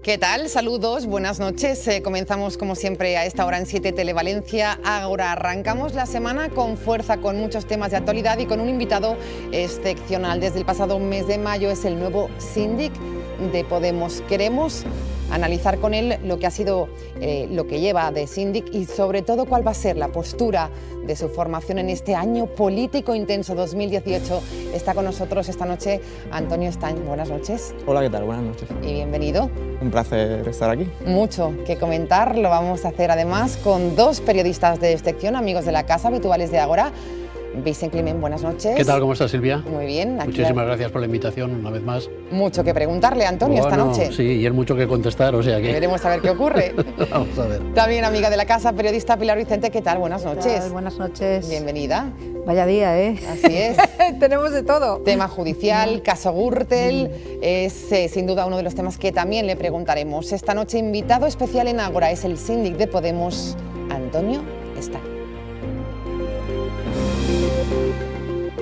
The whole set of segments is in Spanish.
¿Qué tal? Saludos, buenas noches. Comenzamos como siempre a esta hora en 7 Televalencia. Ahora arrancamos la semana con fuerza, con muchos temas de actualidad y con un invitado excepcional. Desde el pasado mes de mayo es el nuevo síndic de Podemos. Queremos analizar con él lo que ha sido, lo que lleva de síndic y sobre todo cuál va a ser la postura de su formación en este año político intenso 2018. Está con nosotros esta noche Antonio Estany. Buenas noches. Hola, ¿qué tal? Buenas noches. Y bienvenido. Un placer estar aquí. Mucho que comentar, lo vamos a hacer además con dos periodistas de excepción, amigos de la casa, habituales de Ágora. Vicent Climent, buenas noches. ¿Qué tal? ¿Cómo estás, Silvia? Muy bien. Muchísimas gracias por la invitación una vez más. Mucho que preguntarle a Antonio esta noche. Sí, y es mucho que contestar, o sea que... Veremos a ver qué ocurre. Vamos a ver. También amiga de la casa, periodista Pilar Vicente, ¿qué tal? Buenas noches. Buenas noches. Bienvenida. Vaya día, ¿eh? Así es. Tenemos de todo. Tema judicial, caso Gürtel, es sin duda uno de los temas que también le preguntaremos. Esta noche invitado especial en Ágora es el síndic de Podemos, Antonio Estany.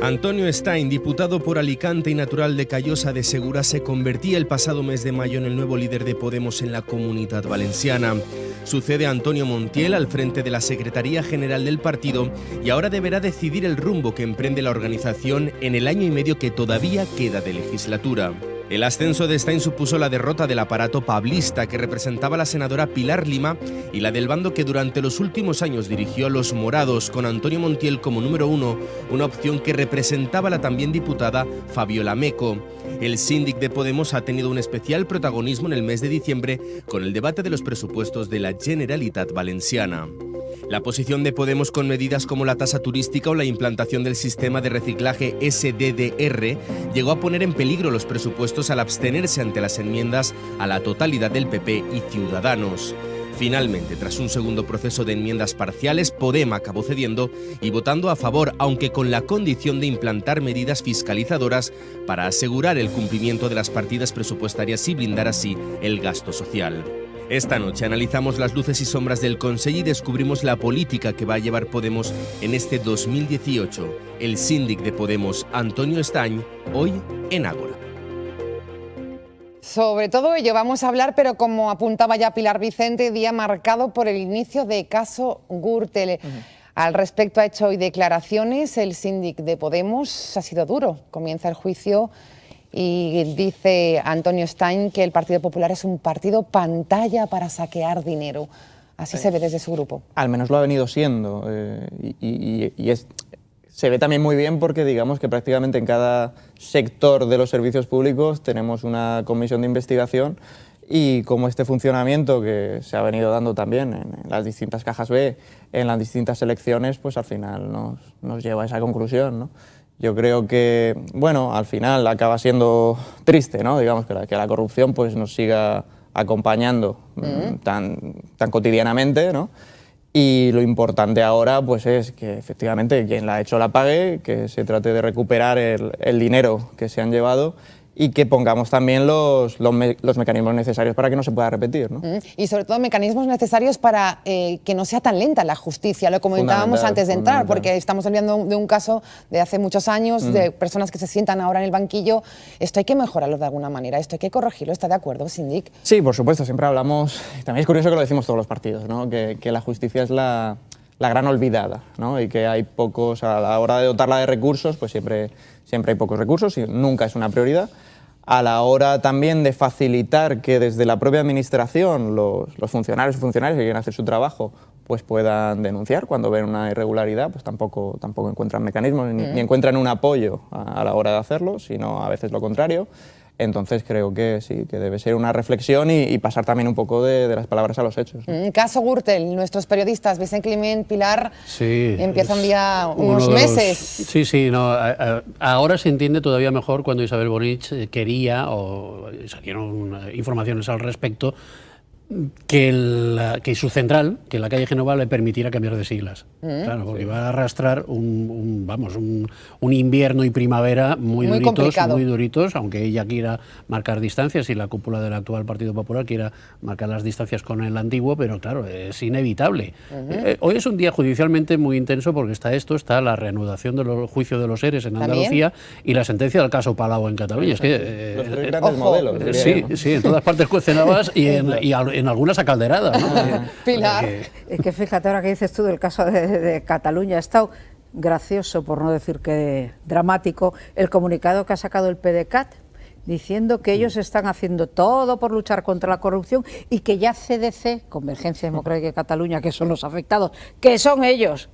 Antonio Estany, diputado por Alicante y natural de Callosa de Segura, se convertía el pasado mes de mayo en el nuevo líder de Podemos en la Comunitat Valenciana. Sucede a Antonio Montiel al frente de la Secretaría General del partido y ahora deberá decidir el rumbo que emprende la organización en el año y medio que todavía queda de legislatura. El ascenso de Estany supuso la derrota del aparato pablista que representaba a la senadora Pilar Lima y la del bando que durante los últimos años dirigió a los morados, con Antonio Montiel como número uno, una opción que representaba a la también diputada Fabiola Meco. El síndic de Podemos ha tenido un especial protagonismo en el mes de diciembre con el debate de los presupuestos de la Generalitat Valenciana. La posición de Podemos con medidas como la tasa turística o la implantación del sistema de reciclaje SDDR llegó a poner en peligro los presupuestos al abstenerse ante las enmiendas a la totalidad del PP y Ciudadanos. Finalmente, tras un segundo proceso de enmiendas parciales, Podem acabó cediendo y votando a favor, aunque con la condición de implantar medidas fiscalizadoras para asegurar el cumplimiento de las partidas presupuestarias y blindar así el gasto social. Esta noche analizamos las luces y sombras del Consell y descubrimos la política que va a llevar Podemos en este 2018. El síndic de Podemos, Antonio Estany, hoy en Ágora. Sobre todo ello vamos a hablar, pero como apuntaba ya Pilar Vicente, día marcado por el inicio de caso Gürtel. Al respecto ha hecho hoy declaraciones el síndic de Podemos. Ha sido duro. Comienza el juicio y dice Antonio Estany que el Partido Popular es un partido pantalla para saquear dinero. Así se ve desde su grupo. Al menos lo ha venido siendo. Se ve también muy bien porque digamos que prácticamente en cada sector de los servicios públicos tenemos una comisión de investigación y como este funcionamiento que se ha venido dando también en las distintas cajas B, en las distintas elecciones, pues al final nos lleva a esa conclusión, ¿no? Yo creo que, bueno, al final acaba siendo triste, ¿no? Digamos que la corrupción pues nos siga acompañando tan cotidianamente, ¿no? Y lo importante ahora pues es que efectivamente quien la ha hecho la pague, que se trate de recuperar el dinero que se han llevado y que pongamos también los mecanismos necesarios para que no se pueda repetir, ¿no? Y sobre todo mecanismos necesarios para que no sea tan lenta la justicia, lo comentábamos antes de entrar, porque estamos hablando de un caso de hace muchos años, de personas que se sientan ahora en el banquillo. Esto hay que mejorarlo de alguna manera, esto hay que corregirlo. ¿Está de acuerdo, síndic? Sí, por supuesto, siempre hablamos, también es curioso que lo decimos todos los partidos, ¿no? Que la justicia es la gran olvidada, ¿no? Y que hay pocos, a la hora de dotarla de recursos, pues siempre hay pocos recursos y nunca es una prioridad. A la hora también de facilitar que desde la propia administración los funcionarios y funcionarias que quieren hacer su trabajo pues puedan denunciar cuando ven una irregularidad, pues tampoco encuentran mecanismos ni encuentran un apoyo a la hora de hacerlo, sino a veces lo contrario. Entonces creo que sí, que debe ser una reflexión y pasar también un poco de las palabras a los hechos. Caso Gürtel, nuestros periodistas, Vicent Climent, Pilar, sí, empiezan ya unos meses. Sí, no, ahora se entiende todavía mejor cuando Isabel Bonich quería, o salieron informaciones al respecto, que su central, que la calle Génova, le permitiera cambiar de siglas. Claro, porque va a arrastrar un invierno y primavera muy duritos, aunque ella quiera marcar distancias y la cúpula del actual Partido Popular quiera marcar las distancias con el antiguo, pero claro, es inevitable. Hoy es un día judicialmente muy intenso porque está la reanudación del juicio de los ERES en Andalucía y la sentencia del caso Palau en Cataluña. Es que, los tres grandes modelos. Sí, en todas partes cuecen habas y en algunas acalderadas, ¿no? Pilar. Es que fíjate ahora que dices tú del caso de Cataluña, ha estado gracioso, por no decir que dramático, el comunicado que ha sacado el PDeCAT diciendo que ellos están haciendo todo por luchar contra la corrupción y que ya CDC, Convergencia Democrática de Cataluña, que son los afectados, que son ellos,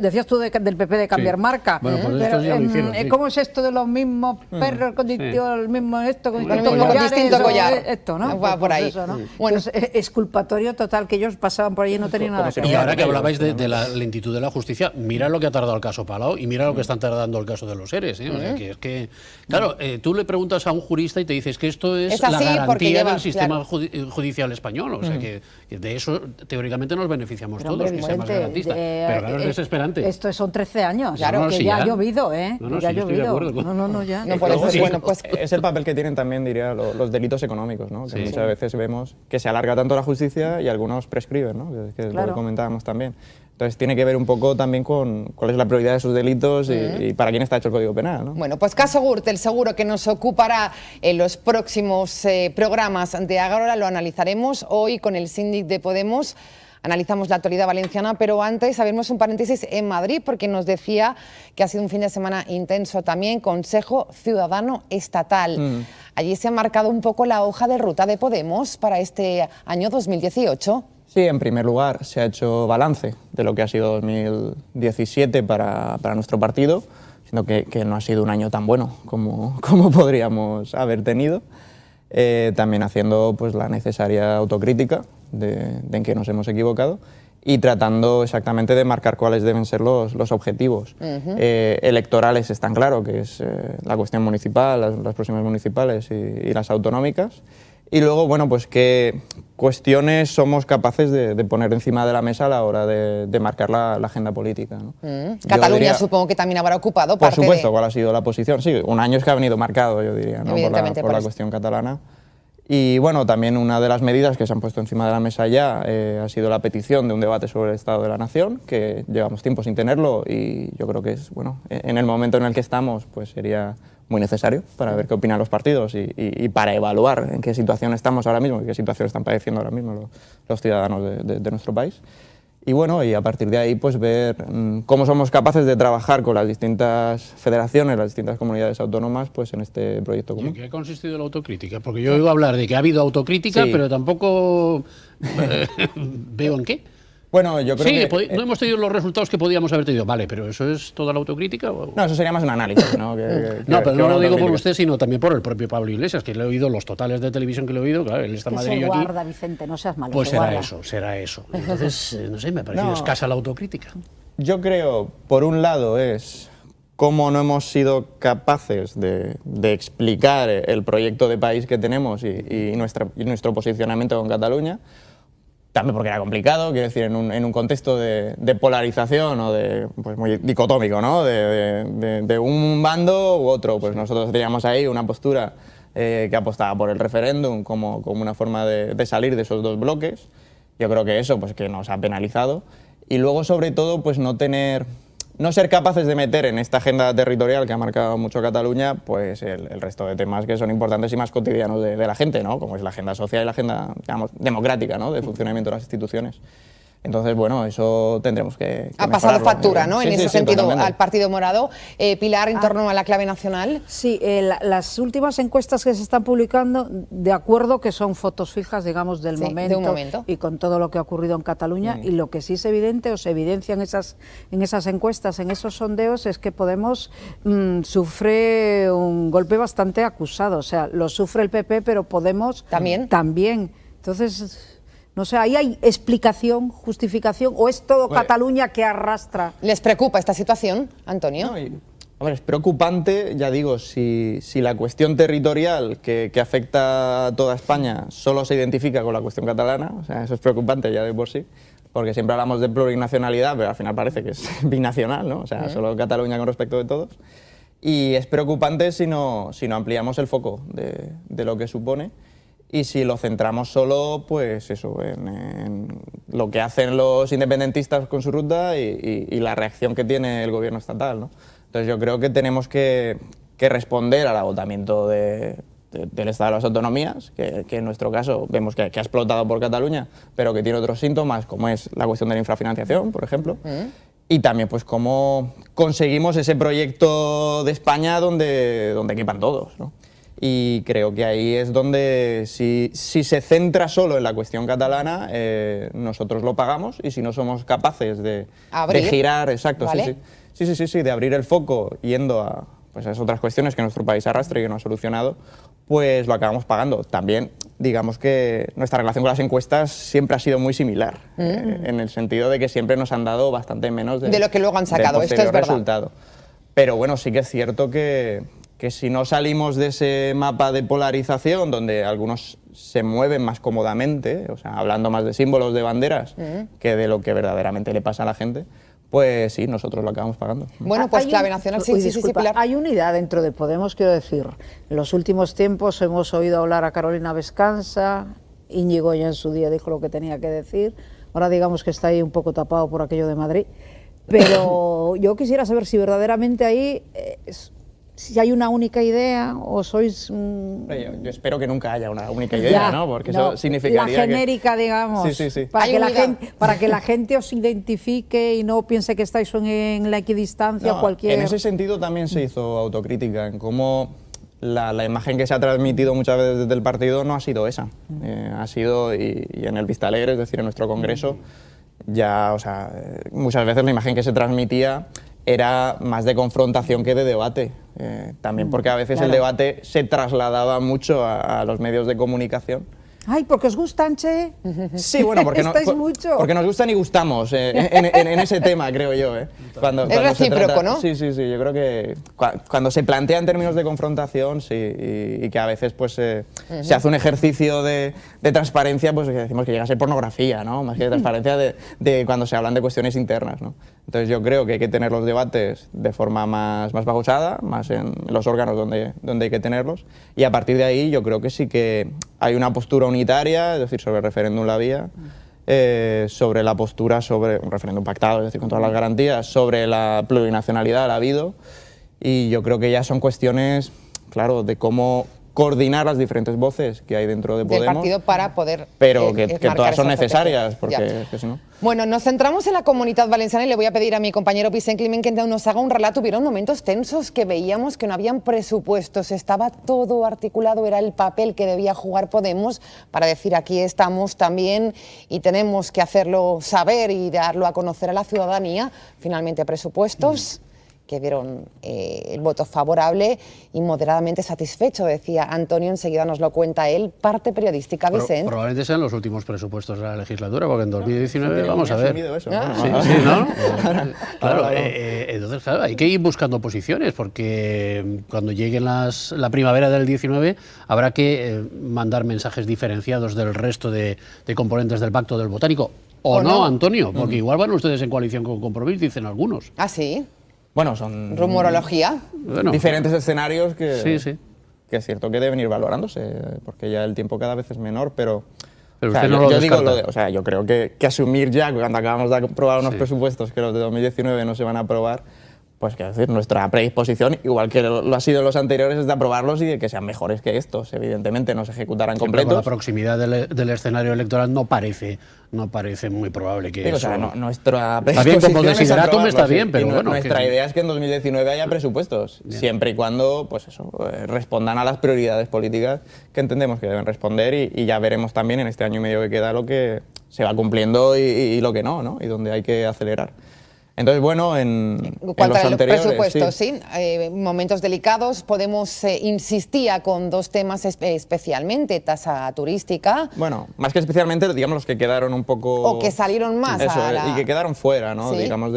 decías tú del PP de cambiar marca, bueno, pues pero ya lo hicieron, ¿cómo es esto de los mismos perros con el mismo esto, con distinto collar? Esto, ¿no? Va por ahí. Eso, ¿no? Bueno, es exculpatorio total, que ellos pasaban por allí y no tenían nada que ver. Y ahora que hablabais de la lentitud de la justicia, mira lo que ha tardado el caso Palau y mira lo que están tardando el caso de los ERES, ¿eh? O sea, que es que, claro, tú le preguntas a un jurista y te dices que esto es así, la garantía del sistema claro. judicial español, o sea que de eso teóricamente nos beneficiamos pero, todos, que sea más garantista, pero claro, es desesperante. Esto son 13 años, claro, que sí, ya ha llovido, ya ha llovido. Ya. No puede ser, bueno, pues es el papel que tienen también, diría, los delitos económicos, ¿no? Que muchas veces vemos que se alarga tanto la justicia y algunos prescriben, ¿no? Que es lo que comentábamos también. Entonces tiene que ver un poco también con cuál es la prioridad de sus delitos y para quién está hecho el Código Penal, ¿no? Bueno, pues caso Gürtel seguro que nos ocupará en los próximos programas de Agora, lo analizaremos hoy con el síndic de Podemos. Analizamos la actualidad valenciana, pero antes abrimos un paréntesis en Madrid porque nos decía que ha sido un fin de semana intenso también, Consejo Ciudadano Estatal. Allí se ha marcado un poco la hoja de ruta de Podemos para este año 2018. Sí, en primer lugar se ha hecho balance de lo que ha sido 2017 para nuestro partido, siendo que no ha sido un año tan bueno como podríamos haber tenido. También haciendo pues, la necesaria autocrítica de en qué nos hemos equivocado y tratando exactamente de marcar cuáles deben ser los objetivos. Electorales están claro, que es la cuestión municipal, las próximas municipales y las autonómicas. Y luego, bueno, pues qué cuestiones somos capaces de poner encima de la mesa a la hora de marcar la agenda política, ¿no? Cataluña diría, supongo que también habrá ocupado por parte supuesto, ¿cuál ha sido la posición? Sí, un año es que ha venido marcado, yo diría, ¿no? por la cuestión catalana. Y bueno, también una de las medidas que se han puesto encima de la mesa ya ha sido la petición de un debate sobre el Estado de la Nación, que llevamos tiempo sin tenerlo y yo creo que es, bueno, en el momento en el que estamos, pues sería muy necesario para ver qué opinan los partidos y para evaluar en qué situación estamos ahora mismo y qué situación están padeciendo ahora mismo los ciudadanos de nuestro país. Y bueno, y a partir de ahí pues ver cómo somos capaces de trabajar con las distintas federaciones, las distintas comunidades autónomas pues en este proyecto común. ¿En qué ha consistido la autocrítica? Porque yo oigo hablar de que ha habido autocrítica, pero tampoco veo en qué. Bueno, yo creo que... no hemos tenido los resultados que podíamos haber tenido. Vale, pero ¿eso es toda la autocrítica? No, eso sería más un análisis, ¿no? No, pero no lo digo por usted, sino también por el propio Pablo Iglesias, que le he oído los totales de televisión que le he oído, claro, él está en Madrid y yo aquí. Guarda, Vicente, no seas malo. Pues será eso. Entonces, no sé, me ha parecido escasa la autocrítica. Yo creo, por un lado, es cómo no hemos sido capaces de explicar el proyecto de país que tenemos y nuestro posicionamiento con Cataluña. También porque era complicado, quiero decir, en un contexto de polarización o pues muy dicotómico, ¿no? De un bando u otro. Pues nosotros teníamos ahí una postura que apostaba por el referéndum como una forma de salir de esos dos bloques. Yo creo que eso pues que nos ha penalizado. Y luego, sobre todo, pues no ser capaces de meter en esta agenda territorial que ha marcado mucho Cataluña, pues el resto de temas que son importantes y más cotidianos de la gente, ¿no? Como es la agenda social y la agenda, digamos, democrática, ¿no? De funcionamiento de las instituciones. Entonces, bueno, eso tendremos que ha pasado factura, ¿no? Sí, en ese sentido, totalmente. al Partido Morado. Pilar, en torno a la clave nacional. Sí, las últimas encuestas que se están publicando, de acuerdo que son fotos fijas, digamos, del momento, de un momento y con todo lo que ha ocurrido en Cataluña, y lo que sí es evidente o se evidencia en esas encuestas, en esos sondeos, es que Podemos sufre un golpe bastante acusado. O sea, lo sufre el PP, pero Podemos también. Entonces... No sé, ¿ahí hay explicación, justificación o es todo Cataluña que arrastra? ¿Les preocupa esta situación, Antonio? No, Hombre, es preocupante, ya digo, si la cuestión territorial que afecta a toda España solo se identifica con la cuestión catalana, o sea, eso es preocupante ya de por sí, porque siempre hablamos de plurinacionalidad, pero al final parece que es binacional, ¿no? O sea, solo Cataluña con respecto de todos. Y es preocupante si no ampliamos el foco de lo que supone y si lo centramos solo, pues eso, en lo que hacen los independentistas con su ruta y la reacción que tiene el gobierno estatal, ¿no? Entonces yo creo que tenemos que responder al agotamiento del Estado de las Autonomías, que en nuestro caso vemos que ha explotado por Cataluña, pero que tiene otros síntomas, como es la cuestión de la infrafinanciación, por ejemplo, y también pues cómo conseguimos ese proyecto de España donde quepan todos, ¿no? Y creo que ahí es donde, si se centra solo en la cuestión catalana, nosotros lo pagamos, y si no somos capaces de girar, exacto, ¿vale? Sí, de abrir el foco yendo a pues esas otras cuestiones que nuestro país arrastra y que no ha solucionado, pues lo acabamos pagando. También, digamos que nuestra relación con las encuestas siempre ha sido muy similar, en el sentido de que siempre nos han dado bastante menos de lo que luego han sacado, esto es verdad. Resultado. Pero bueno, sí que es cierto que si no salimos de ese mapa de polarización donde algunos se mueven más cómodamente, o sea, hablando más de símbolos, de banderas, que de lo que verdaderamente le pasa a la gente, pues sí, nosotros lo acabamos pagando. Bueno, pues clave nacional, sí, Pilar. Hay unidad dentro de Podemos, quiero decir. En los últimos tiempos hemos oído hablar a Carolina Vescansa, Íñigo ya en su día dijo lo que tenía que decir, ahora digamos que está ahí un poco tapado por aquello de Madrid, pero yo quisiera saber si verdaderamente ahí... si hay una única idea o sois... Yo espero que nunca haya una única idea, ¿no? Porque eso significaría la genérica, digamos, sí. Para que la gente os identifique y no piense que estáis en la equidistancia o cualquier... En ese sentido también se hizo autocrítica, en cómo la imagen que se ha transmitido muchas veces desde el partido no ha sido esa. Ha sido, y en el Vista Alegre, es decir, en nuestro congreso, ya, o sea, muchas veces la imagen que se transmitía era más de confrontación que de debate. También porque a veces el debate se trasladaba mucho a los medios de comunicación. Ay, porque os gustan, che. Sí, bueno, porque nos gustan y gustamos en ese tema, creo yo. Cuando es recíproco, ¿no? Sí, yo creo que cuando se plantea en términos de confrontación, sí, y que a veces pues se hace un ejercicio de transparencia, pues que decimos que llega a ser pornografía, ¿no? Más que de transparencia de cuando se hablan de cuestiones internas, ¿no? Entonces yo creo que hay que tener los debates de forma más pausada, más en los órganos donde hay que tenerlos, y a partir de ahí yo creo que sí que hay una postura unitaria, es decir, sobre el referéndum la vía, sobre la postura sobre un referéndum pactado, es decir, con todas las garantías, sobre la plurinacionalidad la ha habido, y yo creo que ya son cuestiones, claro, de cómo coordinar las diferentes voces que hay dentro de Podemos. Del partido para poder pero que todas son necesarias, porque si no... Bueno, nos centramos en la Comunitat Valenciana y le voy a pedir a mi compañero Vicent Climent que nos haga un relato. Hubieron momentos tensos que veíamos que no habían presupuestos, estaba todo articulado, era el papel que debía jugar Podemos para decir aquí estamos también y tenemos que hacerlo saber y darlo a conocer a la ciudadanía. Finalmente presupuestos que dieron el voto favorable y moderadamente satisfecho, decía Antonio, enseguida nos lo cuenta él, parte periodística, Vicent. Probablemente sean los últimos presupuestos de la legislatura, porque en 2019 vamos a ver. Eso, sí, ¿no? Claro, entonces claro, hay que ir buscando posiciones, porque cuando llegue la primavera del 19 habrá que mandar mensajes diferenciados del resto de componentes del Pacto del Botánico. ¿O no, Antonio? Porque igual van ustedes en coalición con Compromís, dicen algunos. ¿Ah, sí? Bueno, son rumorología. Diferentes escenarios que es cierto que deben ir valorándose, porque ya el tiempo cada vez es menor, pero o sea, yo digo yo creo que asumir ya, cuando acabamos de aprobar unos presupuestos que los de 2019 no se van a aprobar, pues quiero decir, nuestra predisposición, igual que lo ha sido en los anteriores, es de aprobarlos y de que sean mejores que estos. Evidentemente no se ejecutarán completos. La proximidad del escenario electoral no parece muy probable que eso... O sea, nuestra predisposición está bien, como desideratum está bien, pero bueno... Nuestra idea es que en 2019 haya presupuestos, siempre y cuando pues eso, respondan a las prioridades políticas que entendemos que deben responder, y ya veremos también en este año y medio que queda lo que se va cumpliendo y lo que no, y donde hay que acelerar. Entonces, bueno, en los anteriores... presupuestos, sí. Momentos delicados. Podemos insistía con dos temas especialmente, tasa turística. Bueno, más que especialmente, digamos, los que quedaron un poco... O que salieron más. Eso, y que quedaron fuera, ¿no? ¿Sí? Digamos,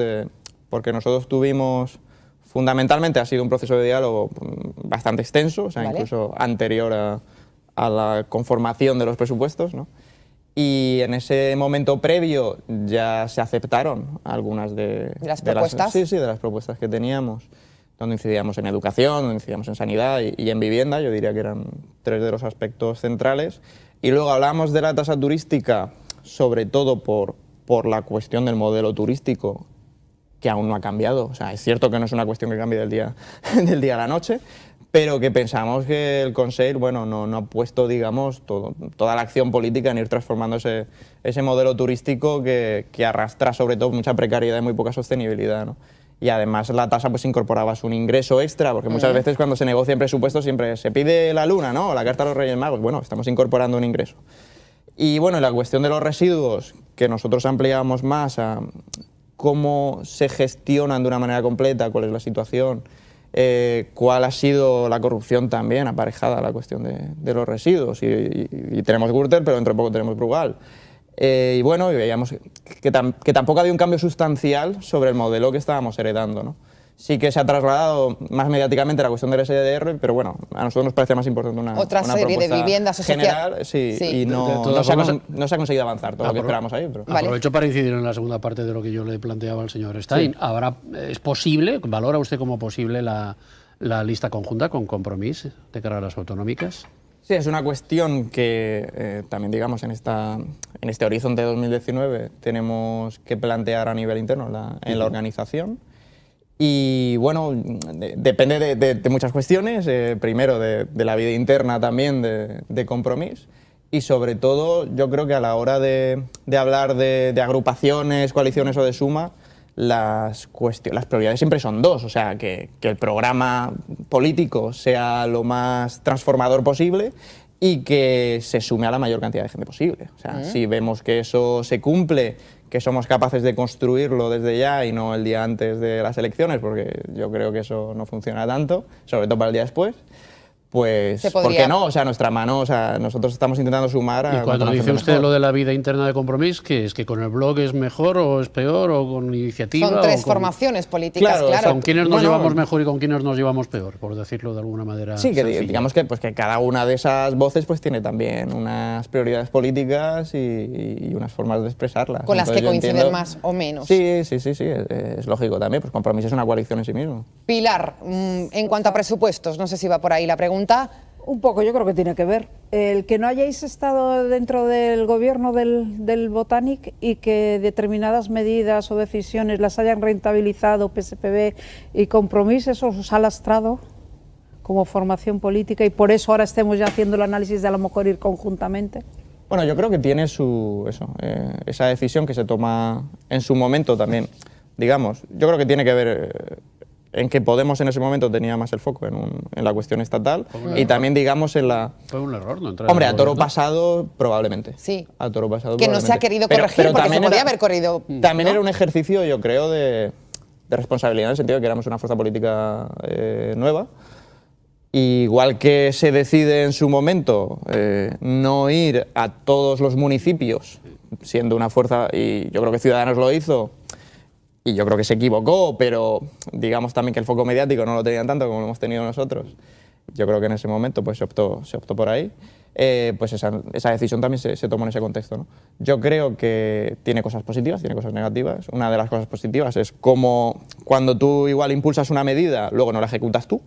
porque nosotros tuvimos fundamentalmente ha sido un proceso de diálogo bastante extenso, o sea, incluso anterior a la conformación de los presupuestos, ¿no? Y en ese momento previo ya se aceptaron algunas de las propuestas. Sí, de las propuestas que teníamos, donde incidíamos en educación, donde incidíamos en sanidad y en vivienda. Yo diría que eran 3 de los aspectos centrales. Y luego hablamos de la tasa turística, sobre todo por la cuestión del modelo turístico, que aún no ha cambiado. O sea, es cierto que no es una cuestión que cambie del día a la noche, pero que pensamos que el Consell, bueno, no ha puesto, digamos, toda la acción política en ir transformando ese modelo turístico que arrastra sobre todo mucha precariedad y muy poca sostenibilidad, ¿no? Y además la tasa pues incorporaba un ingreso extra, porque muchas veces cuando se negocia en presupuestos siempre se pide la luna, ¿no? O la carta a los Reyes Magos. Bueno, estamos incorporando un ingreso. Y bueno, la cuestión de los residuos, que nosotros ampliábamos más a cómo se gestionan de una manera completa, cuál es la situación, cuál ha sido la corrupción también aparejada a la cuestión de los residuos. Y tenemos Gürtel, pero dentro de poco tenemos Brugal. Y bueno, y veíamos que tampoco había un cambio sustancial sobre el modelo que estábamos heredando, ¿no? Sí que se ha trasladado más mediáticamente la cuestión del SDR, pero bueno, a nosotros nos parece más importante otra serie de viviendas general, sí. Y no se ha conseguido avanzar todo lo que esperábamos ahí. Pero... Aprovecho para incidir en la segunda parte de lo que yo le planteaba al señor Stein. Sí. ¿Es posible, valora usted como posible la lista conjunta con Compromís de cara a las autonómicas? Sí, es una cuestión que también, digamos, en este horizonte de 2019 tenemos que plantear a nivel interno en la organización. Y bueno, depende de muchas cuestiones, primero de la vida interna también de Compromís, y sobre todo yo creo que a la hora de hablar de agrupaciones, coaliciones o de suma, las prioridades siempre son 2, o sea, que el programa político sea lo más transformador posible y que se sume a la mayor cantidad de gente posible. O sea, si vemos que eso se cumple, que somos capaces de construirlo desde ya y no el día antes de las elecciones, porque yo creo que eso no funciona tanto, sobre todo para el día después, pues, ¿por qué no? O sea, nuestra mano, o sea, nosotros estamos intentando sumar a... Y cuando dice usted lo de la vida interna de Compromís, ¿qué es? ¿Que con el blog es mejor o es peor o con iniciativa? Son 3 formaciones políticas, claro. ¿Con quiénes nos llevamos mejor y con quiénes nos llevamos peor, por decirlo de alguna manera? Sí, que digamos que cada una de esas voces pues tiene también unas prioridades políticas y unas formas de expresarlas. Con las que coinciden más o menos. Sí, es lógico también, pues Compromís es una coalición en sí mismo. Pilar, en cuanto a presupuestos, no sé si va por ahí la pregunta. Un poco, yo creo que tiene que ver. El que no hayáis estado dentro del gobierno del Botanic y que determinadas medidas o decisiones las hayan rentabilizado PSPB y Compromís, eso os ha lastrado como formación política y por eso ahora estemos ya haciendo el análisis de a lo mejor ir conjuntamente. Bueno, yo creo que tiene esa decisión que se toma en su momento también, digamos, yo creo que tiene que ver en que Podemos en ese momento tenía más el foco en la cuestión estatal y también, digamos, en la... Fue un error no entrar. Hombre, a toro pasado probablemente. Sí. A toro pasado que probablemente. No se ha querido corregir pero porque se podía haber corrido. También era un ejercicio, yo creo, de responsabilidad en el sentido de que éramos una fuerza política nueva. Igual que se decide en su momento no ir a todos los municipios siendo una fuerza, y yo creo que Ciudadanos lo hizo, y yo creo que se equivocó, pero digamos también que el foco mediático no lo tenían tanto como lo hemos tenido nosotros. Yo creo que en ese momento pues, se optó por ahí. Pues esa decisión también se tomó en ese contexto, ¿no? Yo creo que tiene cosas positivas, tiene cosas negativas. Una de las cosas positivas es como cuando tú igual impulsas una medida, luego no la ejecutas tú.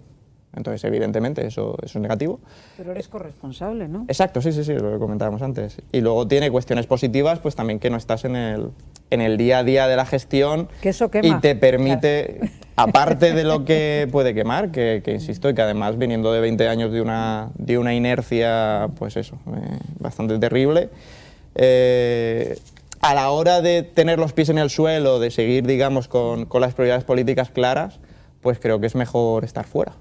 Entonces, evidentemente, eso es negativo. Pero eres corresponsable, ¿no? Exacto, sí, lo que comentábamos antes. Y luego tiene cuestiones positivas, pues también que no estás en el día a día de la gestión. Que eso quema. Y te permite, claro, aparte de lo que puede quemar, que insisto, y que además viniendo de 20 años de una inercia, pues eso, bastante terrible, a la hora de tener los pies en el suelo, de seguir, digamos, con las prioridades políticas claras, pues creo que es mejor estar fuera.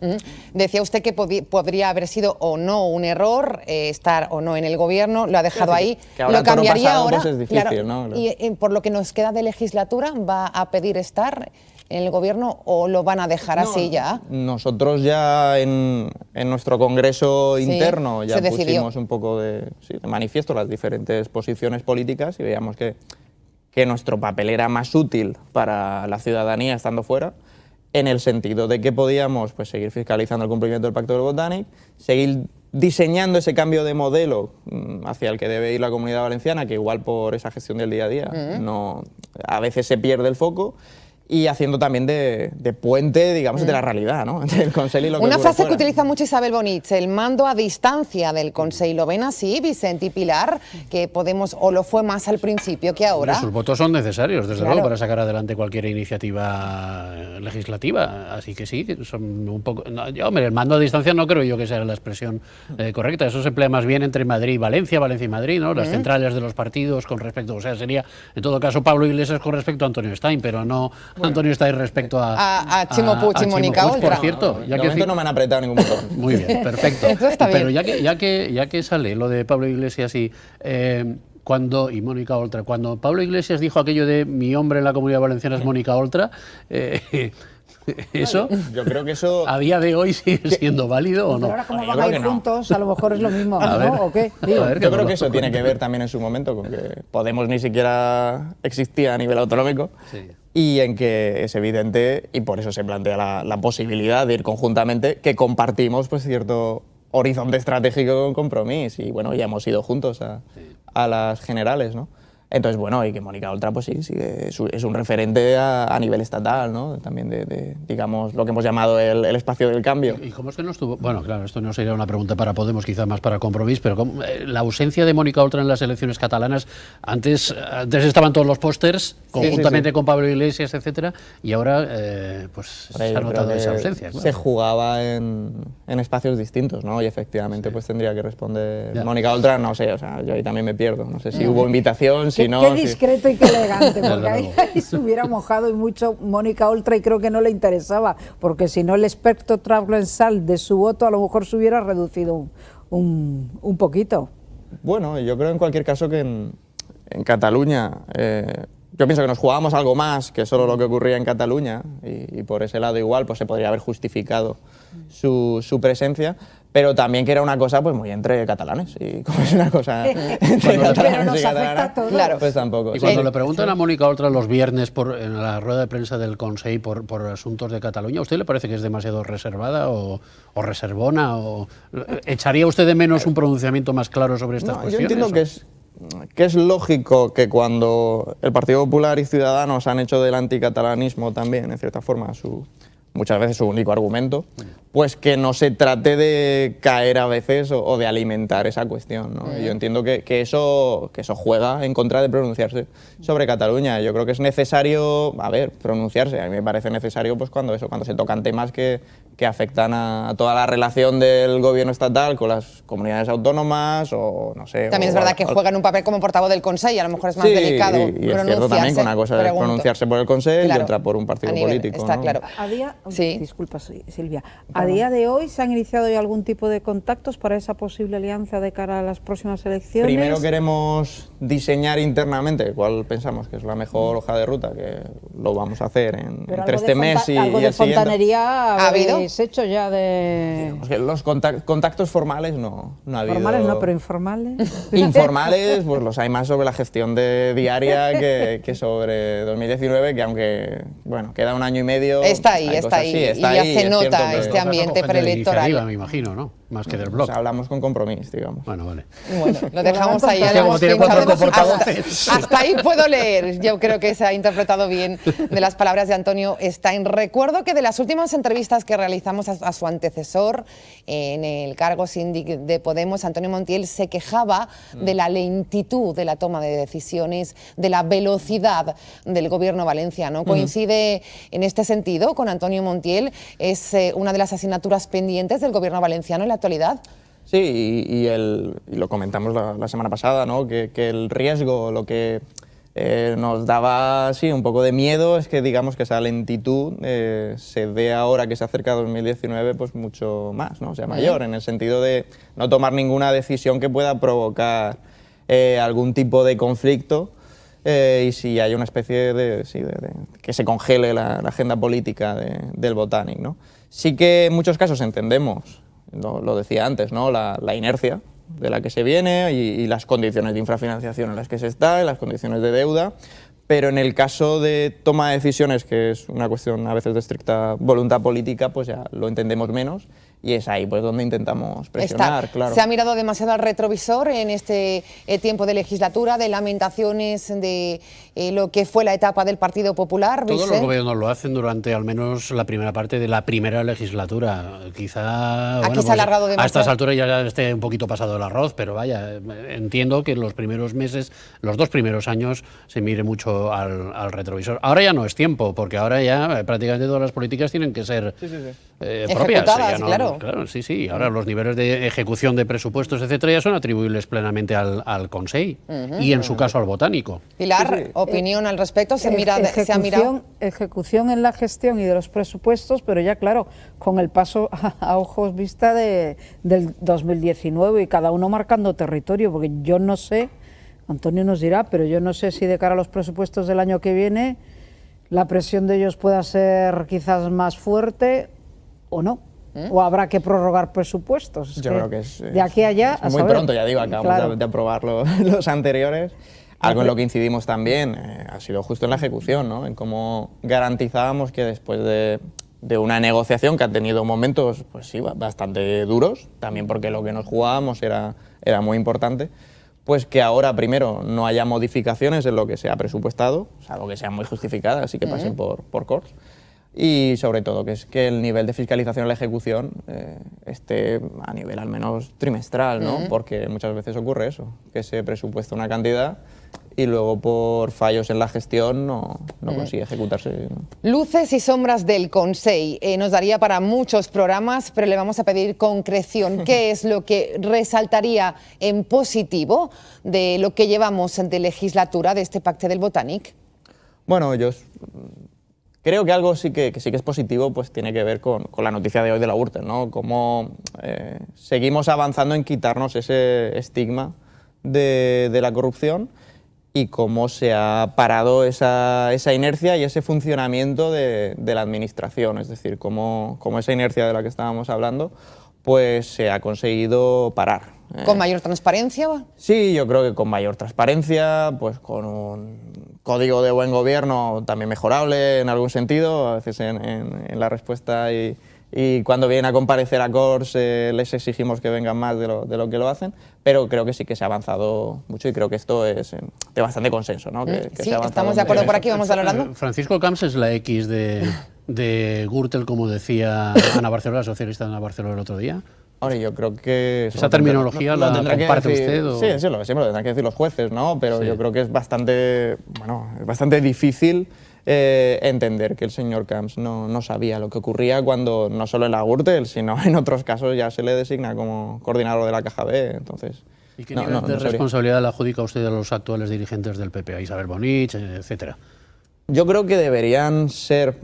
Decía usted que podría haber sido o no un error estar o no en el gobierno, lo ha dejado ahí. ¿Lo cambiaría pasado, ahora? Pues es difícil, claro, ¿no? Claro. Y por lo que nos queda de legislatura, ¿va a pedir estar en el gobierno o lo van a dejar así ya? Nosotros ya en nuestro congreso interno ya pusimos un poco de manifiesto las diferentes posiciones políticas y veíamos que nuestro papel era más útil para la ciudadanía estando fuera. en el sentido de que podíamos pues, seguir fiscalizando el cumplimiento del Pacto del Botanic, seguir diseñando ese cambio de modelo hacia el que debe ir la Comunidad Valenciana, que igual por esa gestión del día a día a veces se pierde el foco, y haciendo también de puente, digamos, de la realidad, ¿no? Del Consell y lo que Una frase fuera. que utiliza mucho Isabel Bonich, el mando a distancia del Consell. ¿Lo ven así, Vicente y Pilar? Que Podemos, o lo fue más al principio que ahora. Sus votos son necesarios, desde Claro. luego, para sacar adelante cualquier iniciativa legislativa. Así que sí, son un poco... No, hombre, el mando a distancia no creo yo que sea la expresión correcta. Eso se emplea más bien entre Madrid y Valencia, Valencia y Madrid, ¿no? Las centrales de los partidos con respecto... O sea, sería, en todo caso, Pablo Iglesias con respecto a Antonio Stein, pero no Antonio Stein respecto a Chimo Puig y Mónica Oltra. Por cierto, De momento no me han apretado ningún botón. muy bien, perfecto. Eso está Pero bien. ya que sale lo de Pablo Iglesias y Mónica Oltra, cuando Pablo Iglesias dijo aquello de mi hombre en la Comunidad Valenciana es Mónica Oltra, eso Yo creo que eso... a día de hoy sigue siendo válido o Pero no. ahora como Yo van creo a que ir no. juntos, a lo mejor es lo mismo, A ver. ¿no? ¿O qué? Digo. A ver, Yo creo nos que eso lo tiene que cuente. ver también en su momento con que Podemos ni siquiera existía a nivel autonómico Sí. y en que es evidente, y por eso se plantea la posibilidad de ir conjuntamente, que compartimos pues cierto horizonte estratégico con Compromís y bueno, ya hemos ido juntos a las generales, ¿no? Entonces, bueno, y que Mónica Oltra, pues sí, es un referente a nivel estatal, ¿no? También de, digamos, lo que hemos llamado el espacio del cambio. ¿Y cómo es que no estuvo? Bueno, claro, esto no sería una pregunta para Podemos, quizá más para Compromís, pero la ausencia de Mónica Oltra en las elecciones catalanas, antes estaban todos los pósters, conjuntamente con Pablo Iglesias, etcétera, y ahora pues se ha Yo notado creo esa que ausencia. Claro. Se jugaba en espacios distintos, ¿no? Y efectivamente pues tendría que responder Ya. Mónica Oltra, no sé, o sea, yo ahí también me pierdo. No sé si hubo invitación, si no... Qué si- discreto y qué elegante, porque Desde ahí, luego. ahí se hubiera mojado y mucho Mónica Oltra y creo que no le interesaba, porque si no el espectro transversal de su voto a lo mejor se hubiera reducido un poquito. Bueno, yo creo en cualquier caso que en Cataluña, yo pienso que nos jugábamos algo más que solo lo que ocurría en Cataluña y por ese lado igual pues se podría haber justificado su presencia, pero también que era una cosa pues muy entre catalanes y como es una cosa entre Pero catalanes nos y afecta catalanas, a todos. Claro. pues tampoco. Y cuando Sí. le preguntan a Mónica Oltra los viernes en la rueda de prensa del Consell por asuntos de Cataluña, ¿a usted le parece que es demasiado reservada o reservona? O, ¿echaría usted de menos un pronunciamiento más claro sobre estas No, yo cuestiones? entiendo que es lógico que cuando el Partido Popular y Ciudadanos han hecho del anticatalanismo también, en cierta forma, muchas veces su único argumento, pues que no se trate de caer a veces o de alimentar esa cuestión, ¿no? Y yo entiendo que eso juega en contra de pronunciarse sobre Cataluña. Yo creo que es necesario, pronunciarse. A mí me parece necesario pues cuando se tocan temas que afectan a toda la relación del gobierno estatal con las comunidades autónomas o no sé. También es verdad que juegan un papel como portavoz del Consell, a lo mejor es más Sí, delicado y es cierto también que una cosa es pregunto. pronunciarse por el Consell Claro, y otra por un partido a nivel, político. está ¿no? claro. A día, Sí. Disculpa, Silvia. ¿A día de hoy se han iniciado ya algún tipo de contactos para esa posible alianza de cara a las próximas elecciones? Primero queremos diseñar internamente cuál pensamos que es la mejor hoja de ruta, que lo vamos a hacer Pero entre algo este mes y algo de el siguiente. fontanería ¿Ha habido? habéis hecho ya de... Digamos que los contactos formales no ha habido. Formales no, pero informales. Informales, pues los hay más sobre la gestión diaria que sobre 2019, que aunque, bueno, queda un año y medio... Está ahí, hay está cosas- ahí, sí, y está ya ahí, se es nota cierto que- este Pero ambiente con gente de preelectoral. iniciativa, me imagino, ¿no? Más que del Pues blog. hablamos con Compromís, digamos. Bueno, vale. Bueno, lo dejamos ahí. Hostia, ya lo como hemos tiene pinchado. cuatro portavoces. Hasta ahí puedo leer. Yo creo que se ha interpretado bien de las palabras de Antonio Stein. Recuerdo que de las últimas entrevistas que realizamos a su antecesor en el cargo síndic de Podemos, Antonio Montiel se quejaba de la lentitud de la toma de decisiones, de la velocidad del gobierno valenciano. ¿Coincide en este sentido con Antonio Montiel? ¿Es una de las asignaturas pendientes del gobierno valenciano en la actualidad? Sí, y lo comentamos la semana pasada, ¿no? Que el riesgo, lo que nos daba un poco de miedo es que digamos que esa lentitud se dé ahora que se acerca 2019 pues mucho más, ¿no? O sea, mayor, en el sentido de no tomar ninguna decisión que pueda provocar algún tipo de conflicto y si hay una especie de que se congele la agenda política del Botanic, ¿no? Sí que en muchos casos entendemos, lo decía antes, ¿no? La inercia de la que se viene y las condiciones de infrafinanciación en las que se está, y las condiciones de deuda, pero en el caso de toma de decisiones, que es una cuestión a veces de estricta voluntad política, pues ya lo entendemos menos y es ahí pues donde intentamos presionar, claro. ¿Se ha mirado demasiado al retrovisor en este tiempo de legislatura, de lamentaciones de lo que fue la etapa del Partido Popular? Todos los gobiernos lo hacen durante al menos la primera parte de la primera legislatura. Quizá aquí se ha alargado demasiado. A estas alturas ya esté un poquito pasado el arroz, pero vaya, entiendo que los primeros meses, los 2 primeros años, se mire mucho al retrovisor. Ahora ya no es tiempo, porque ahora ya prácticamente todas las políticas tienen que ser propias. Ejecutadas, no, claro. Claro, sí. Ahora los niveles de ejecución de presupuestos, etcétera, ya son atribuibles plenamente al Consell y en su caso al Botánico. Pilar, opinión al respecto. ¿Se ha mirado? Ejecución en la gestión y de los presupuestos, pero ya claro, con el paso a ojos vista del 2019 y cada uno marcando territorio, porque yo no sé, Antonio nos dirá, pero yo no sé si de cara a los presupuestos del año que viene la presión de ellos pueda ser quizás más fuerte o no. ¿O habrá que prorrogar presupuestos? Yo creo que es de aquí a allá. Es muy pronto, ya digo, acabamos de aprobar los anteriores. Algo en lo que incidimos también ha sido justo en la ejecución, ¿no? En cómo garantizábamos que después de una negociación que ha tenido momentos, pues sí, bastante duros, también porque lo que nos jugábamos era muy importante, pues que ahora primero no haya modificaciones en lo que se ha presupuestado, salvo que sean muy justificadas y que pasen por Corts. Y sobre todo que el nivel de fiscalización en la ejecución esté a nivel al menos trimestral, ¿no? Porque muchas veces ocurre eso, que se presupuesta una cantidad y luego por fallos en la gestión no consigue ejecutarse, ¿no? Luces y sombras del Consell. Nos daría para muchos programas, pero le vamos a pedir concreción. ¿Qué es lo que resaltaría en positivo de lo que llevamos de legislatura de este Pacte del Botànic? Bueno, creo que algo sí que es positivo, pues tiene que ver con la noticia de hoy de la Gürtel, ¿no? Cómo seguimos avanzando en quitarnos ese estigma de la corrupción y cómo se ha parado esa inercia y ese funcionamiento de la administración. Es decir, cómo esa inercia de la que estábamos hablando pues se ha conseguido parar. ¿Con mayor transparencia? Sí, yo creo que con mayor transparencia, pues con un código de buen gobierno también mejorable en algún sentido, a veces en la respuesta y cuando vienen a comparecer a Corts les exigimos que vengan más de lo que lo hacen, pero creo que sí que se ha avanzado mucho y creo que esto es de bastante consenso, ¿no? Que sí, estamos de acuerdo por aquí, vamos valorando. Francisco Camps es la X de Gürtel, como decía Ana Barceló, la socialista Ana Barceló el otro día. Ahora, yo creo que... ¿Esa terminología la comparte usted? ¿O? Sí, lo que siempre lo tendrán que decir los jueces, ¿no? Pero sí, yo creo que es bastante difícil entender que el señor Camps no sabía lo que ocurría cuando no solo en la Gürtel, sino en otros casos ya se le designa como coordinador de la Caja B, entonces... ¿Y qué nivel de responsabilidad le adjudica usted a los actuales dirigentes del PP, a Isabel Bonich, etcétera? Yo creo que deberían ser,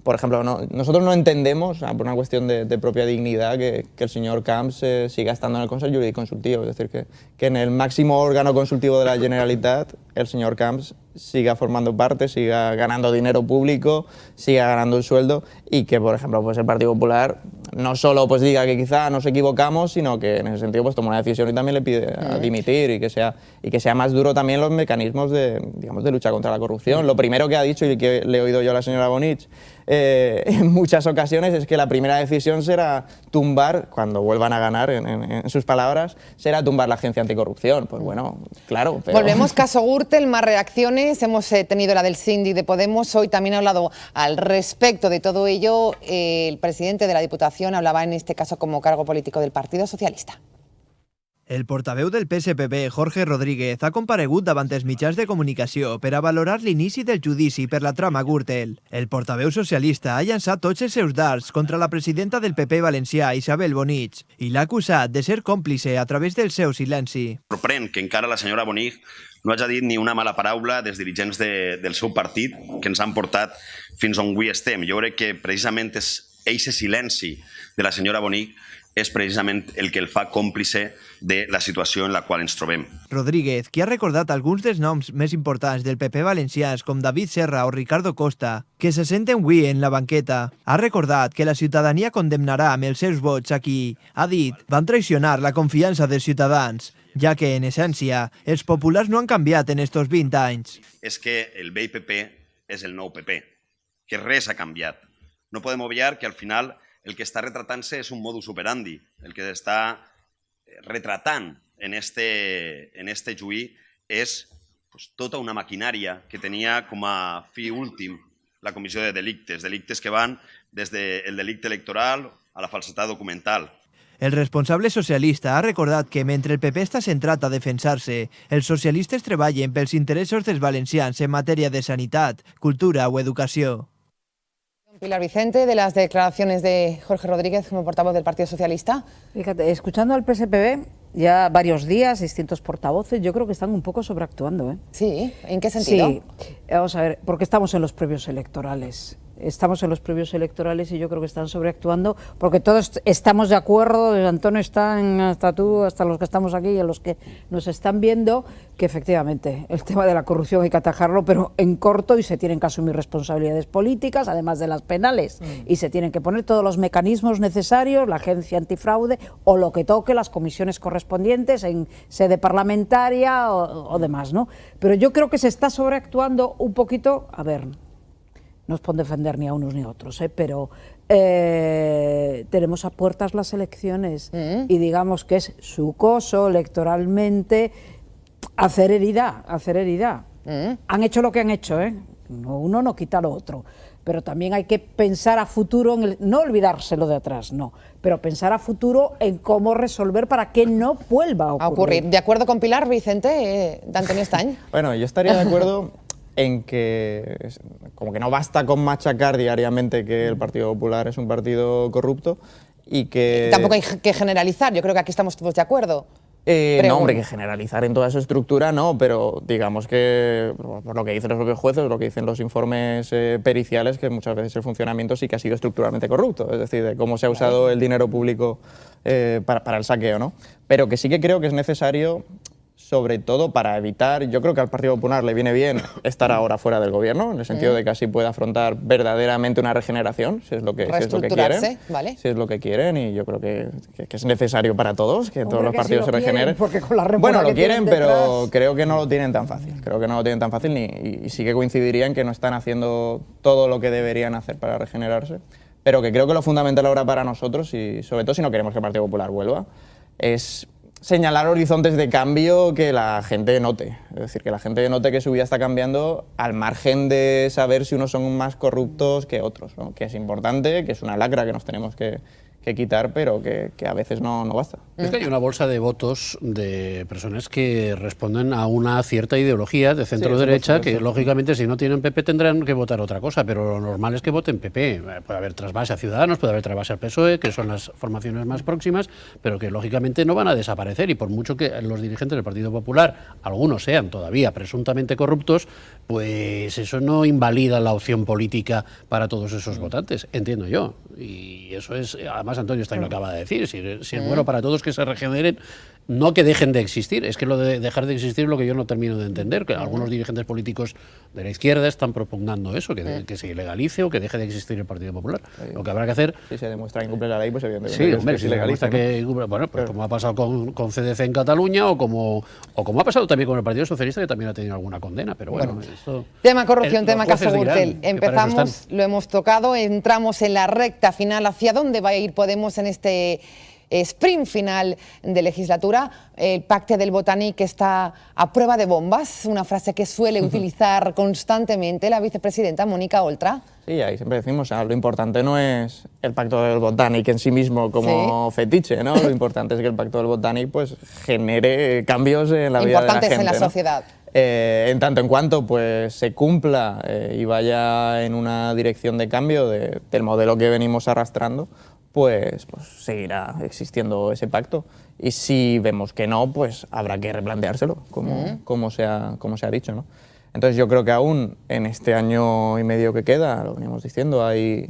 por ejemplo, nosotros no entendemos, por una cuestión de propia dignidad, que el señor Camps siga estando en el Consell Jurídic Consultivo. Es decir, que en el máximo órgano consultivo de la Generalitat el señor Camps siga formando parte, siga ganando dinero público, siga ganando el sueldo y que, por ejemplo, pues el Partido Popular no solo pues diga que quizá nos equivocamos, sino que en ese sentido pues toma una decisión y también le pide a dimitir y que sea más duro también los mecanismos de lucha contra la corrupción. Lo primero que ha dicho y que le he oído yo a la señora Bonich en muchas ocasiones es que la primera decisión será tumbar, cuando vuelvan a ganar, en sus palabras, será tumbar la agencia anticorrupción. Pues bueno, claro. Pero... Volvemos, caso Gürtel, más reacciones. Hemos tenido la del síndic de Podemos. Hoy también ha hablado al respecto de todo ello. El presidente de la Diputación hablaba en este caso como cargo político del Partido Socialista. El portaveu del PSPB, Jorge Rodríguez, ha comparegut davant els mitjans de comunicació per a valorar l'inici del judici per la trama Gürtel. El portaveu socialista ha llançat tots els seus dards contra la presidenta del PP valencià, Isabel Bonich, i l'ha acusat de ser còmplice a través del seu silenci. Sorprèn que encara la senyora Bonich no hagi dit ni una mala paraula dels dirigents del seu partit que ens han portat fins on avui estem. Jo crec que precisament és eixe silenci de la senyora Bonich és precisament el que el fa còmplice de la situació en la qual ens trobem. Rodríguez, qui ha recordat alguns dels noms més importants del PP valencians com David Serra o Ricardo Costa, que se senten avui en la banqueta, ha recordat que la ciutadania condemnarà amb els seus vots a qui, ha dit, van traicionar la confiança dels ciutadans, ja que, en essència, els populars no han canviat en estos 20 anys. És que el vell PP és el nou PP, que res ha canviat. No podem obviar que al final el que està retratant-se és un modus operandi, el que està retratant en este juí és tota una maquinària que tenia com a fi últim la comissió de delictes que van des del delicte electoral a la falsedat documental. El responsable socialista ha recordat que mentre el PP està centrat a defensar-se, els socialistes treballen pels interessos dels valencians en matèria de sanitat, cultura o educació. Pilar Vicente, de las declaraciones de Jorge Rodríguez como portavoz del Partido Socialista. Fíjate, escuchando al PSPB ya varios días, distintos portavoces, yo creo que están un poco sobreactuando, ¿eh? Sí, ¿en qué sentido? Sí, vamos a ver, porque estamos en los previos electorales. Estamos en los previos electorales y yo creo que están sobreactuando porque todos estamos de acuerdo, desde Antonio está, hasta tú, hasta los que estamos aquí y a los que nos están viendo, que efectivamente el tema de la corrupción hay que atajarlo, pero en corto, y se tienen que asumir responsabilidades políticas, además de las penales, y se tienen que poner todos los mecanismos necesarios, la agencia antifraude o lo que toque, las comisiones correspondientes en sede parlamentaria o demás, ¿no? Pero yo creo que se está sobreactuando un poquito, a ver, no es por defender ni a unos ni a otros, pero tenemos a puertas las elecciones y digamos que es sucoso electoralmente hacer herida. Han hecho lo que han hecho, uno no quita lo otro, pero también hay que pensar a futuro, no olvidárselo de atrás, no, pero pensar a futuro en cómo resolver para que no vuelva a ocurrir. ¿De acuerdo con Pilar Vicente, de Antonio Estañ? Bueno, yo estaría de acuerdo en que como que no basta con machacar diariamente que el Partido Popular es un partido corrupto y que... Tampoco hay que generalizar, yo creo que aquí estamos todos de acuerdo. No, hombre, que generalizar en toda su estructura no, pero digamos que por lo que dicen los propios jueces, lo que dicen los informes periciales, que muchas veces el funcionamiento sí que ha sido estructuralmente corrupto, es decir, de cómo se ha usado el dinero público para el saqueo, ¿no? Pero que sí que creo que es necesario, sobre todo para evitar, yo creo que al Partido Popular le viene bien estar ahora fuera del gobierno, en el sentido de que así pueda afrontar verdaderamente una regeneración, si es lo que quieren, ¿vale? Si es lo que quieren, y yo creo que es necesario para todos, que todos los partidos se regeneren. Bueno, lo quieren, pero creo que no lo tienen tan fácil, y sí que coincidiría en que no están haciendo todo lo que deberían hacer para regenerarse, pero que creo que lo fundamental ahora para nosotros, y sobre todo si no queremos que el Partido Popular vuelva, es señalar horizontes de cambio que la gente note. Es decir, que la gente note que su vida está cambiando al margen de saber si unos son más corruptos que otros, ¿no? Que es importante, que es una lacra que nos tenemos que quitar, pero que a veces no basta. Es que hay una bolsa de votos de personas que responden a una cierta ideología de centro-derecha, que lógicamente si no tienen PP tendrán que votar otra cosa, pero lo normal es que voten PP. Puede haber trasvase a Ciudadanos, puede haber trasvase al PSOE, que son las formaciones más próximas, pero que lógicamente no van a desaparecer, y por mucho que los dirigentes del Partido Popular, algunos sean todavía presuntamente corruptos, pues eso no invalida la opción política para todos esos votantes, entiendo yo. Y eso es, además Antonio Estañ lo acaba de decir, si es bueno para todos que se regeneren, no que dejen de existir. Es que lo de dejar de existir es lo que yo no termino de entender, que algunos dirigentes políticos de la izquierda están propugnando eso, que se legalice o que deje de existir el Partido Popular. Lo que habrá que hacer... Si se demuestra que incumple la ley, pues evidentemente sí, hombre, si legaliza, ¿no? Bueno, pues como ha pasado con CDC en Cataluña o como ha pasado también con el Partido Socialista, que también ha tenido alguna condena, pero bueno. Esto, tema corrupción, tema caso Gürtel. Empezamos, lo hemos tocado, entramos en la recta final. ¿Hacia dónde va a ir Podemos en este sprint final de legislatura? El pacte del Botànic está a prueba de bombas, una frase que suele utilizar constantemente la vicepresidenta Mónica Oltra. Sí, ahí siempre decimos, lo importante no es el pacto del Botànic en sí mismo como fetiche, ¿no? Lo importante es que el pacto del Botànic pues genere cambios en la vida de la gente, importantes en la sociedad. En tanto en cuanto pues se cumpla y vaya en una dirección de cambio del modelo que venimos arrastrando, pues seguirá existiendo ese pacto. Y si vemos que no, pues habrá que replanteárselo, como se ha dicho, ¿no? Entonces yo creo que aún en este año y medio que queda, lo veníamos diciendo, hay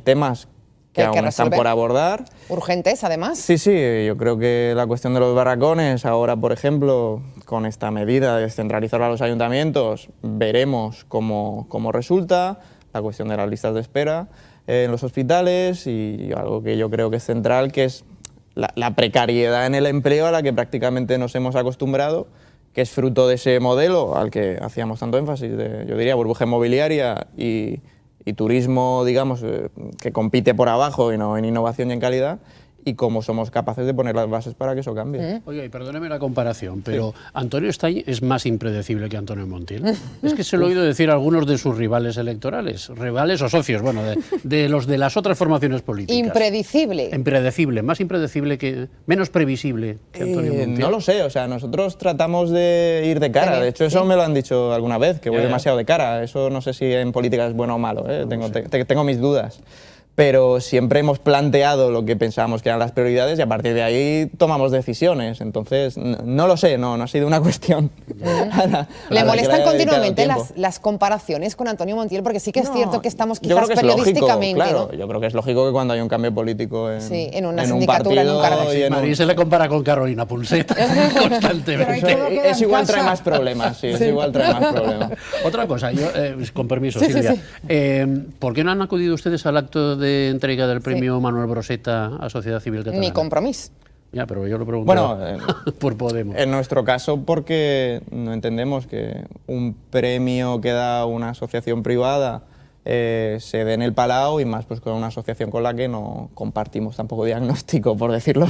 temas que aún están por abordar. Urgentes, además. Sí, yo creo que la cuestión de los barracones, ahora, por ejemplo, con esta medida de descentralizar a los ayuntamientos, veremos cómo resulta, la cuestión de las listas de espera en los hospitales y algo que yo creo que es central, que es la precariedad en el empleo a la que prácticamente nos hemos acostumbrado, que es fruto de ese modelo al que hacíamos tanto énfasis, yo diría, burbuja inmobiliaria y turismo, digamos, que compite por abajo y no en innovación y en calidad, y cómo somos capaces de poner las bases para que eso cambie. Oye, y perdóneme la comparación, pero Antonio Stein es más impredecible que Antonio Montiel. Es que se lo he oído decir a algunos de sus rivales electorales, rivales o socios, bueno, de los de las otras formaciones políticas. Impredecible. Impredecible, más impredecible que, menos previsible que Antonio Montiel. No lo sé, o sea, nosotros tratamos de ir de cara, de hecho eso me lo han dicho alguna vez, que voy demasiado de cara, eso no sé si en política es bueno o malo, tengo mis dudas. Pero siempre hemos planteado lo que pensábamos que eran las prioridades y a partir de ahí tomamos decisiones. Entonces, no lo sé, no ha sido una cuestión. ¿Le molestan continuamente las comparaciones con Antonio Montiel? Porque sí que es cierto que estamos quizás periodísticamente... Claro, yo creo que es lógico que cuando hay un cambio político en una sindicatura, en un cargo... Madrid se le compara con Carolina Pulset constantemente. Eso igual trae más problemas, igual trae más problemas. Otra cosa, yo, con permiso, Silvia, ¿por qué no han acudido ustedes al acto de entrega del premio Manuel Broseta a Sociedad Civil Catalana? Ni compromiso. Ya, pero yo lo pregunto por Podemos. En nuestro caso, porque no entendemos que un premio que da una asociación privada se dé en el Palau y más pues con una asociación con la que no compartimos tampoco diagnóstico, por decirlo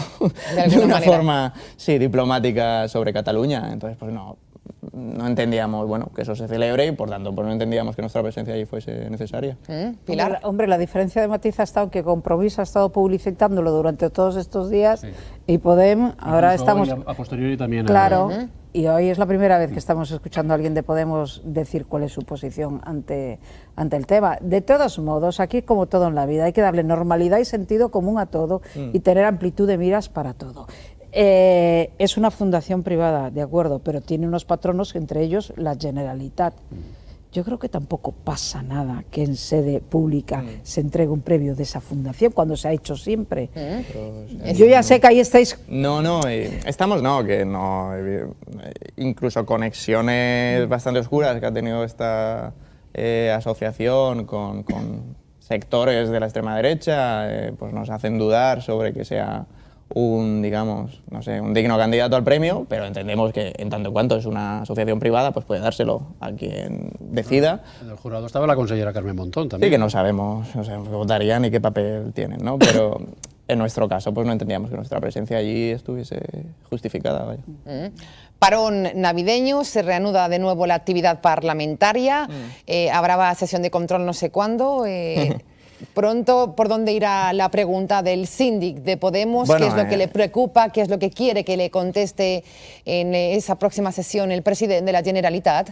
de una forma diplomática sobre Cataluña. Entonces, pues no entendíamos que eso se celebre y por tanto pues no entendíamos que nuestra presencia allí fuese necesaria. Pilar. Hombre, la diferencia de matiz ha estado que Compromís ha estado publicitándolo durante todos estos días y Podem, ahora estamos... A posteriori también. Claro, y hoy es la primera vez que estamos escuchando a alguien de Podemos decir cuál es su posición ante el tema. De todos modos, aquí como todo en la vida, hay que darle normalidad y sentido común a todo y tener amplitud de miras para todo. Es una fundación privada, de acuerdo, pero tiene unos patronos, entre ellos la Generalitat. Yo creo que tampoco pasa nada que en sede pública se entregue un premio de esa fundación, cuando se ha hecho siempre. Yo ya sé que ahí estáis... Incluso conexiones bastante oscuras que ha tenido esta asociación con sectores de la extrema derecha, pues nos hacen dudar sobre que sea un digno candidato al premio, pero entendemos que en tanto cuanto es una asociación privada, pues puede dárselo a quien decida. En el jurado estaba la consellera Carmen Montón también. Sí, que no sabemos qué votarían ni qué papel tienen, ¿no? Pero en nuestro caso, pues no entendíamos que nuestra presencia allí estuviese justificada. Vaya. Parón navideño, se reanuda de nuevo la actividad parlamentaria, habrá sesión de control no sé cuándo. Pronto, ¿por dónde irá la pregunta del síndic de Podemos? ¿Qué es lo que le preocupa? ¿Qué es lo que quiere que le conteste en esa próxima sesión el presidente de la Generalitat?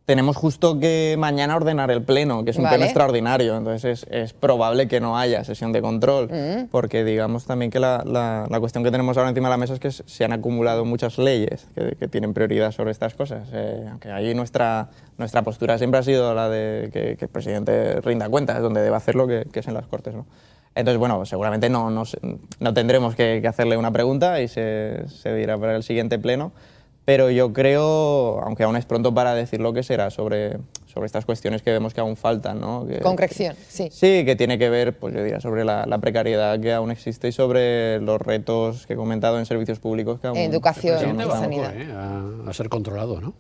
Tenemos justo que mañana ordenar el pleno, que es un pleno extraordinario, entonces es probable que no haya sesión de control, porque digamos también que la cuestión que tenemos ahora encima de la mesa es que se han acumulado muchas leyes que tienen prioridad sobre estas cosas, aunque ahí nuestra postura siempre ha sido la de que el presidente rinda cuentas, donde debe hacerlo, que es en las Cortes, ¿no? Entonces, bueno, seguramente no tendremos que hacerle una pregunta y se dirá para el siguiente pleno. Pero yo creo, aunque aún es pronto para decir lo que será sobre estas cuestiones que vemos que aún faltan, ¿no? Concreción, sí. Sí, que tiene que ver, pues yo diría, sobre la precariedad que aún existe y sobre los retos que he comentado en servicios públicos que aún... Educación, sanidad. A ser controlado, ¿no?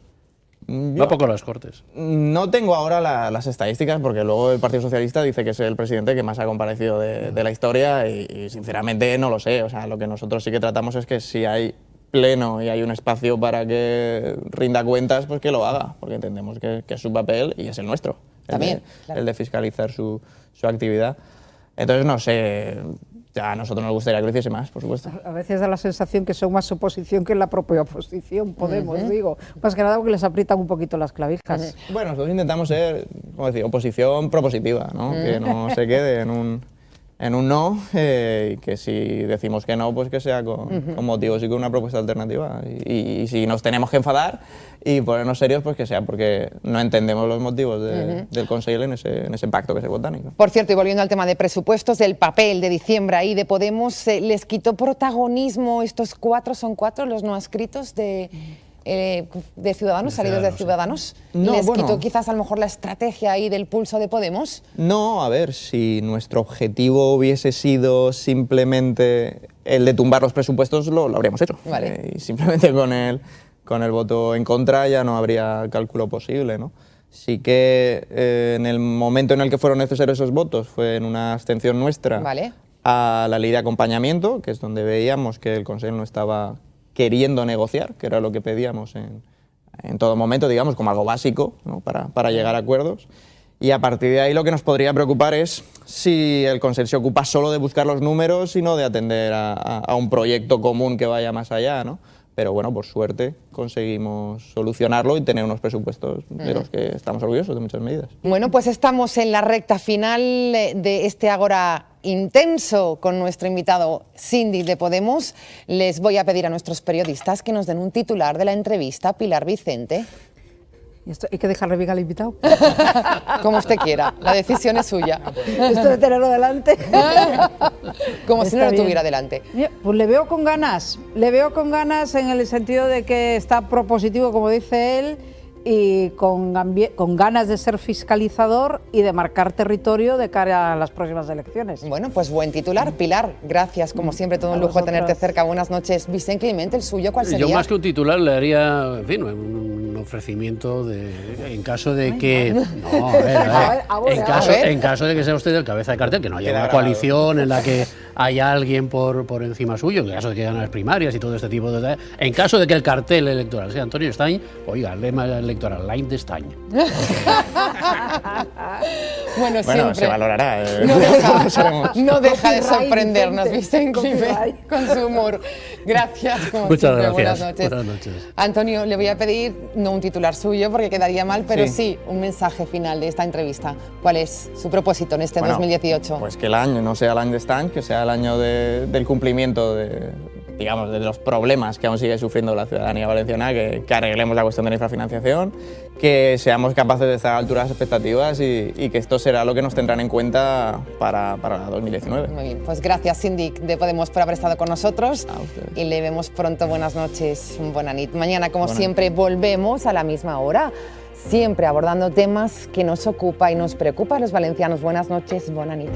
Va poco las Cortes. No tengo ahora las estadísticas porque luego el Partido Socialista dice que es el presidente que más ha comparecido de la historia y sinceramente no lo sé. O sea, lo que nosotros sí que tratamos es que si hay pleno y hay un espacio para que rinda cuentas, pues que lo haga, porque entendemos que es su papel y es el nuestro, el de fiscalizar su actividad. Entonces, no sé, ya a nosotros nos gustaría que lo hiciese más, por supuesto. A veces da la sensación que son más oposición que la propia oposición, Podemos, digo. Más que nada porque les aprietan un poquito las clavijas. Bueno, nosotros intentamos ser, como decir, oposición propositiva, ¿no? Que no se quede en en un no, y que si decimos que no, pues que sea con motivos y con una propuesta alternativa. Y si nos tenemos que enfadar y ponernos serios, pues que sea porque no entendemos los motivos del Consell en ese pacto que se vota. Por cierto, y volviendo al tema de presupuestos, el papel de diciembre ahí de Podemos les quitó protagonismo estos son cuatro los no adscritos de Ciudadanos, salidos de Ciudadanos. No, ¿Les quitó quizás a lo mejor la estrategia ahí del pulso de Podemos? No, a ver, si nuestro objetivo hubiese sido simplemente el de tumbar los presupuestos, lo habríamos hecho. Vale. Y simplemente con el voto en contra ya no habría cálculo posible, ¿no? Sí que en el momento en el que fueron necesarios esos votos fue en una abstención nuestra a la ley de acompañamiento, que es donde veíamos que el Consell no estaba queriendo negociar, que era lo que pedíamos en todo momento, digamos, como algo básico, ¿no? para llegar a acuerdos. Y a partir de ahí lo que nos podría preocupar es si el Consell se ocupa solo de buscar los números y no de atender a un proyecto común que vaya más allá, ¿no? Pero bueno, por suerte conseguimos solucionarlo y tener unos presupuestos de los que estamos orgullosos de muchas medidas. Bueno, pues estamos en la recta final de este Ágora intenso con nuestro invitado síndic de Podemos. Les voy a pedir a nuestros periodistas que nos den un titular de la entrevista. Pilar Vicente. ¿Y esto hay que dejarle bien al invitado? Como usted quiera, la decisión es suya. Esto de tenerlo delante. Como si no lo tuviera delante. Pues le veo con ganas en el sentido de que está propositivo, como dice él, y con ganas de ser fiscalizador y de marcar territorio de cara a las próximas elecciones. Bueno, pues buen titular. Pilar, gracias, como siempre, todo un lujo tenerte cerca. Buenas noches. Vicente Clemente, ¿el suyo cuál sería? Yo más que un titular le haría, en fin, un ofrecimiento en caso de que... En caso de que sea usted el cabeza de cartel, que no haya una coalición en la que haya alguien por encima suyo, en caso de que ganen las primarias y todo este tipo de... En caso de que el cartel electoral sea Antonio Stein, oiga, el lema electoral, Line de Stein. Bueno, siempre. Se valorará. No deja de sorprendernos, Vicente Clemente, con su humor. Gracias, como Muchas siempre. gracias. Buenas noches. Antonio, le voy a pedir, no un titular suyo porque quedaría mal, pero sí un mensaje final de esta entrevista. ¿Cuál es su propósito en este 2018? Pues que el año no sea el año de Stein, que sea el año del cumplimiento de los problemas que aún sigue sufriendo la ciudadanía valenciana, que arreglemos la cuestión de la infrafinanciación, que seamos capaces de estar a la altura de las expectativas y que esto será lo que nos tendrán en cuenta para 2019. Muy bien, pues gracias, síndic de Podemos, por haber estado con nosotros. A ustedes. Y le vemos pronto. Buenas noches, buena nit. Mañana, como siempre, volvemos a la misma hora, siempre abordando temas que nos ocupa y nos preocupa a los valencianos. Buenas noches, buena nit.